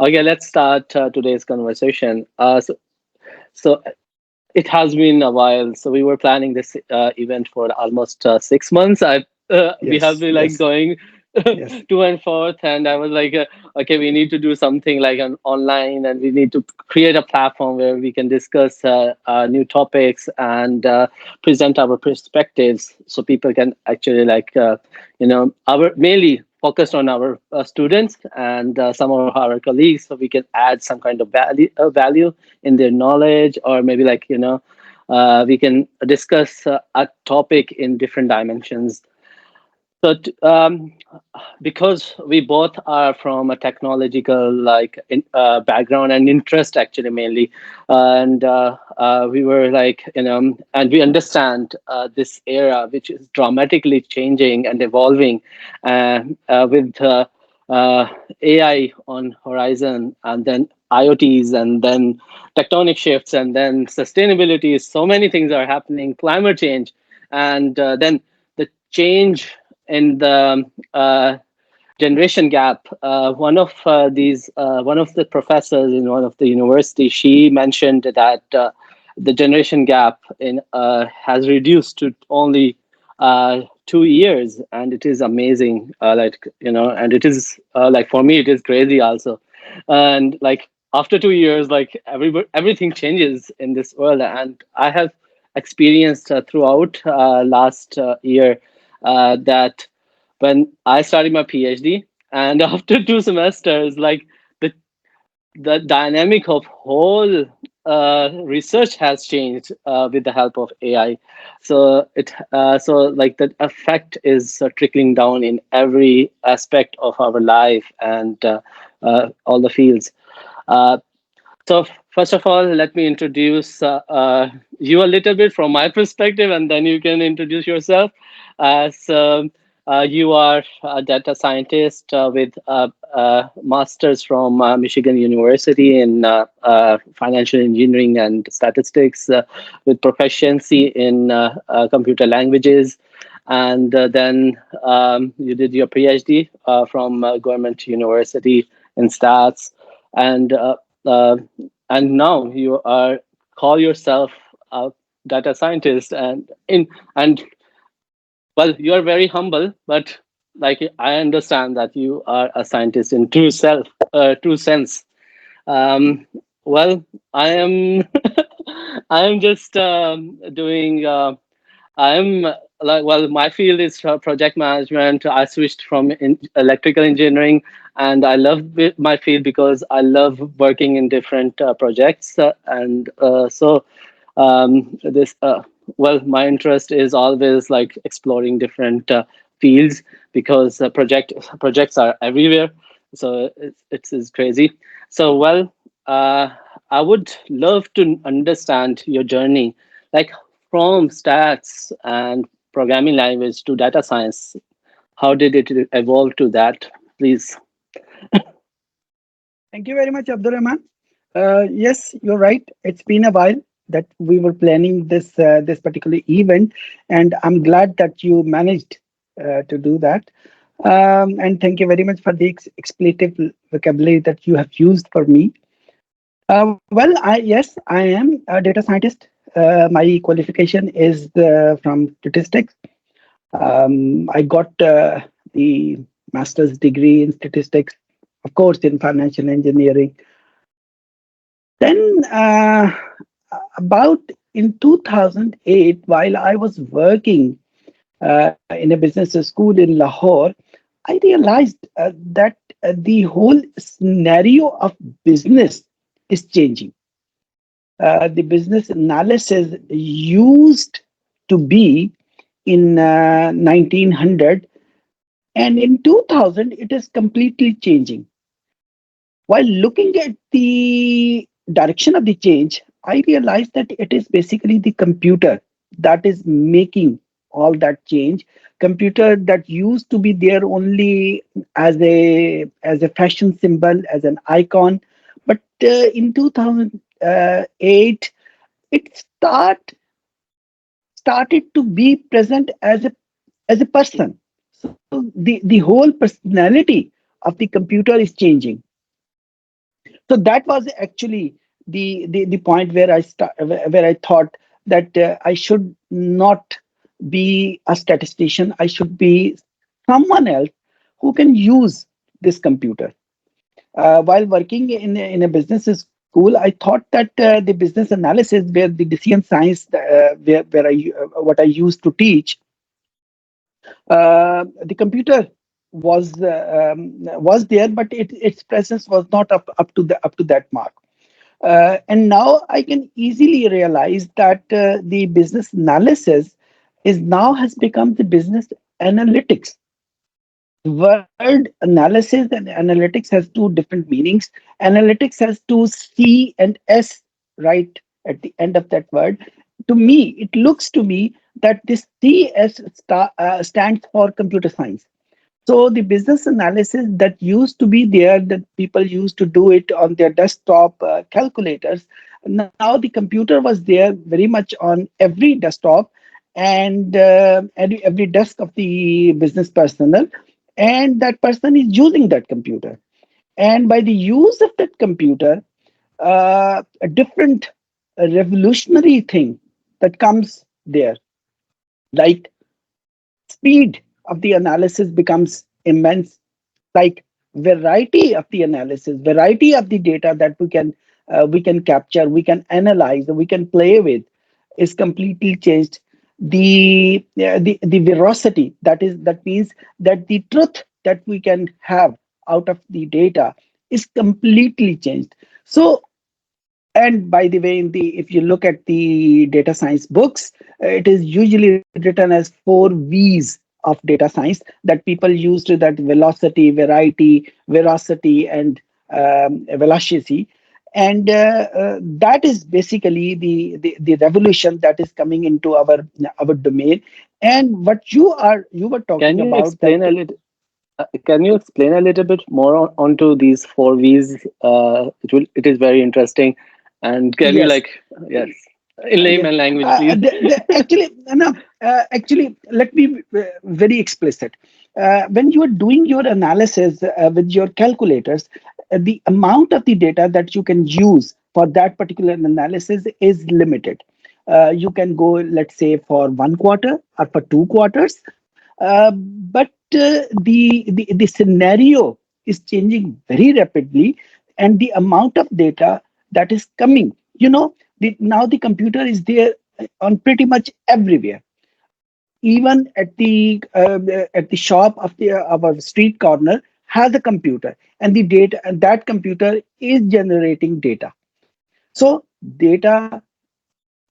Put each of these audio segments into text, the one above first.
Okay, let's start today's conversation. So it has been a while. So we were planning this event for almost 6 months. We have Yes, been like yes, going yes. to and forth, and I was like, okay, we need to do something like an online, and we need to create a platform where we can discuss new topics and present our perspectives, so people can actually our mainly focused on our students and some of our colleagues, so we can add some kind of value in their knowledge, or maybe we can discuss a topic in different dimensions. So because we both are from a technological background and interest, actually mainly, and we were and we understand this era which is dramatically changing and evolving, and with AI on horizon, and then IoTs, and then tectonic shifts, and then sustainability. So many things are happening, climate change, and then the change in the generation gap. One of the professors in one of the universities, she mentioned that the generation gap in has reduced to only 2 years, and it is amazing. And it is for me, it is crazy also, and after 2 years, everything changes in this world, and I have experienced throughout last year that when I started my PhD, and after 2 semesters, the the dynamic of whole research has changed with the help of AI. So the effect is trickling down in every aspect of our life, and all the fields. Uh, so first of all, let me introduce you a little bit from my perspective, and then you can introduce yourself. So you are a data scientist with a master's from Michigan University in financial engineering and statistics, with proficiency in computer languages. And then you did your PhD from government university in stats, and uh, and now you are call yourself a data scientist, and well, you are very humble, but I understand that you are a scientist in true sense. um, well, I am I am just doing I'm my field is project management. I switched from electrical engineering, and I love my field because I love working in different projects. And so this well My interest is always like exploring different fields, because projects are everywhere. So it's crazy. So uh, I would love to understand your journey, like from stats and programming language to data science. How did it evolve to that, please? Thank you very much, Abdur Rehman. Yes, you're right. It's been a while that we were planning this particular event, and I'm glad that you managed to do that. And thank you very much for the expletive vocabulary that you have used for me. Yes, I am a data scientist. My qualification is from statistics. I got the master's degree in statistics, of course, in financial engineering. Then, about in 2008, while I was working in a business school in Lahore, I realized that the whole scenario of business is changing. The business analysis used to be in 1900, and in 2000 it is completely changing. While looking at the direction of the change, I realized that it is basically the computer that is making all that change. Computer that used to be there only as a fashion symbol, as an icon, but in 2008 it started to be present as a person. So the whole personality of the computer is changing. So that was actually the point where where I thought that I should not be a statistician. I should be someone else who can use this computer. While working in a business school, I thought that the business analysis, where the decision science, where what I used to teach, the computer was there, but its presence was not up to that mark. And now I can easily realize that the business analysis is now has become the business analytics. Word analysis and analytics has two different meanings. Analytics has two C and S right at the end of that word. To me, it looks to me that this stands for computer science. So the business analysis that used to be there, that people used to do it on their desktop calculators, now the computer was there very much on every desktop and every desk of the business personnel, and that person is using that computer. And by the use of that computer, a different revolutionary thing that comes there, like speed of the analysis becomes immense, like variety of the analysis, variety of the data that we can capture, we can analyze, we can play with, is completely changed. The veracity, that means that the truth that we can have out of the data is completely changed. So, and by the way, in the if you look at the data science books, it is usually written as four V's of data science that people use to that: velocity, variety, veracity, and velocity. And that is basically the revolution that is coming into our domain. And what you were Can talking you about that. explain a little? Can you explain a little bit more onto these four V's? It is very interesting. And can you Yes. like, yes, in Yeah. layman language, please? Actually, no, actually, let me be very explicit. When you are doing your analysis with your calculators, the amount of the data that you can use for that particular analysis is limited. You can go, let's say, for 1 quarter or for 2 quarters, but the scenario is changing very rapidly, and the amount of data that is coming, now the computer is there on pretty much everywhere, even at the shop of our street corner has a computer, and the data, and that computer is generating data. So data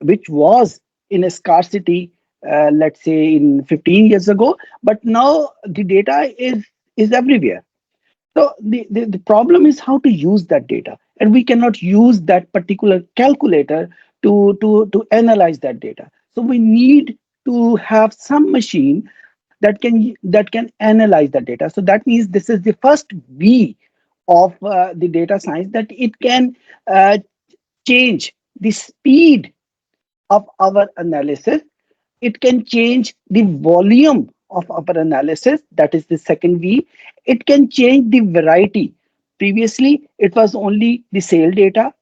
which was in a scarcity, let's say in 15 years ago, but now the data is everywhere. So the problem is how to use that data, and we cannot use that particular calculator to analyze that data. So we need to have some machine that can analyze that data. So that means this is the first V of the data science, that it can change the speed of our analysis. It can change the volume of our analysis. That is the second V. It can change the variety. Previously, it was only the sale data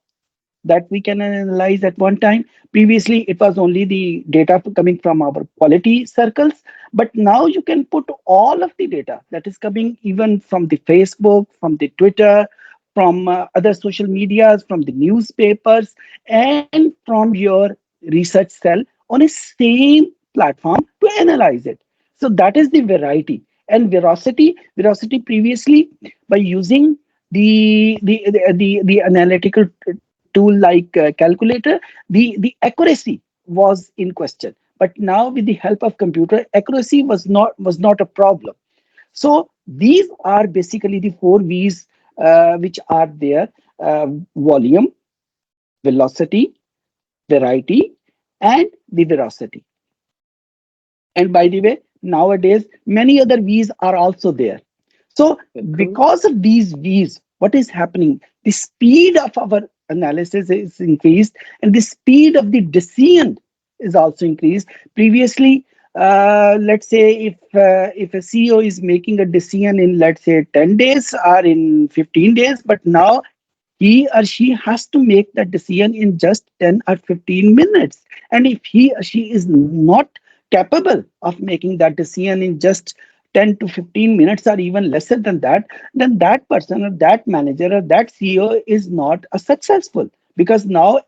that we can analyze at one time. Previously, it was only the data coming from our quality circles. But now you can put all of the data that is coming even from the Facebook, from the Twitter, from other social medias, from the newspapers, and from your research cell on a same platform to analyze it. So that is the variety. And veracity previously, by using the analytical tool like calculator, the accuracy was in question. But now with the help of computer, accuracy was not a problem. So these are basically the four V's which are there: volume, velocity, variety, and the veracity. And by the way, nowadays many other V's are also there. So Cool. because of these V's, what is happening? The speed of our analysis is increased, and the speed of the decision is also increased. Previously, let's say if a CEO is making a decision in, let's say, 10 days or in 15 days, but now he or she has to make that decision in just 10 or 15 minutes. And if he or she is not capable of making that decision in just 10 to 15 minutes or even lesser than that, then that person or that manager or that CEO is not a successful, because now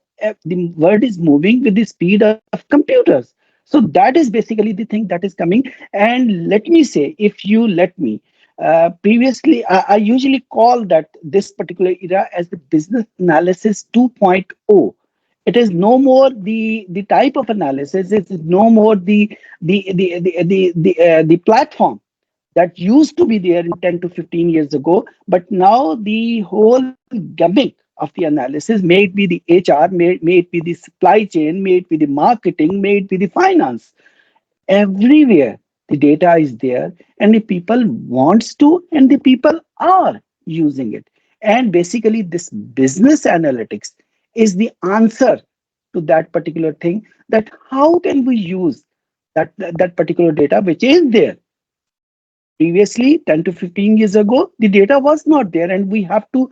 the world is moving with the speed of computers. So that is basically the thing that is coming. And let me say, if you let me, previously, I usually call that this particular era as the business analysis 2.0. It is no more the type of analysis. It's no more the platform that used to be there in 10 to 15 years ago. But now the whole gamut of the analysis, may it be the HR, may it be the supply chain, may it be the marketing, may it be the finance, everywhere the data is there, and the people wants to, and the people are using it. And basically this business analytics is the answer to that particular thing, that how can we use that particular data which is there. Previously, 10 to 15 years ago, the data was not there, and we have to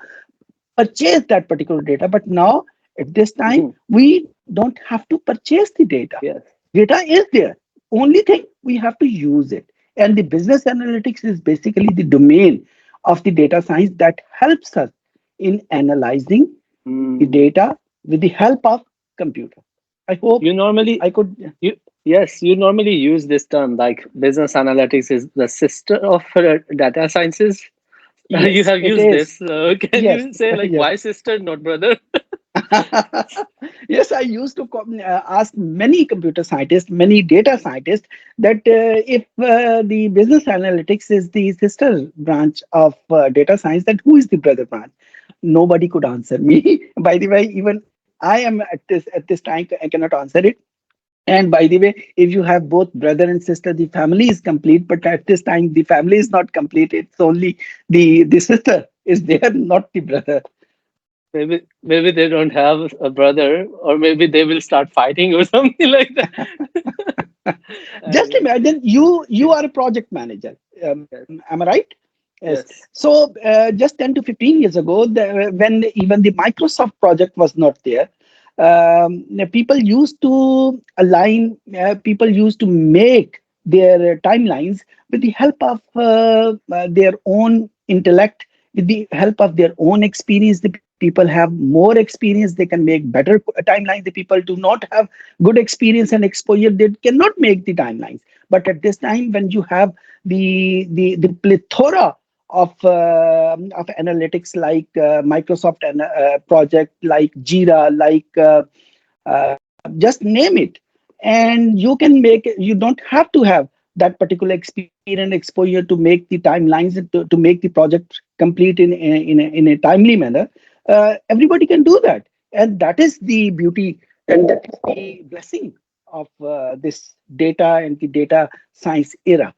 purchase that particular data. But now, at this time, Mhm. we don't have to purchase the data. Yes. Data is there. Only thing, we have to use it. And the business analytics is basically the domain of the data science that helps us in analyzing the Mm. data with the help of computer. I hope You normally I could. you Yes, you normally use this term like business analytics is the sister of data sciences. You Yes, have it used is. this. Can Yes, you say like yes. why sister, not brother? Yes, I used to ask many computer scientists, many data scientists, that if the business analytics is the sister branch of data science, then who is the brother branch? Nobody could answer me. By the way, even I am at this time, I cannot answer it. And by the way, if you have both brother and sister, the family is complete. But at this time, the family is not complete. It's only the sister is there, not the brother. Maybe they don't have a brother, or maybe they will start fighting or something like that. Just And imagine, you are a project manager. yes, Am I right? Yes. yes. So just 10 to 15 years ago, when even the Microsoft project was not there, people used to align, people used to make their timelines with the help of their own intellect, with the help of their own experience. The people have more experience, they can make better timelines. The people do not have good experience and exposure, they cannot make the timelines. But at this time, when you have the plethora of analytics, like Microsoft and project, like Jira, like just name it, and you can make it. You don't have to have that particular experience and exposure to make the timelines, to make the project complete in a timely manner. Everybody can do that, and that is the beauty, and that is the blessing of this data and the data science era.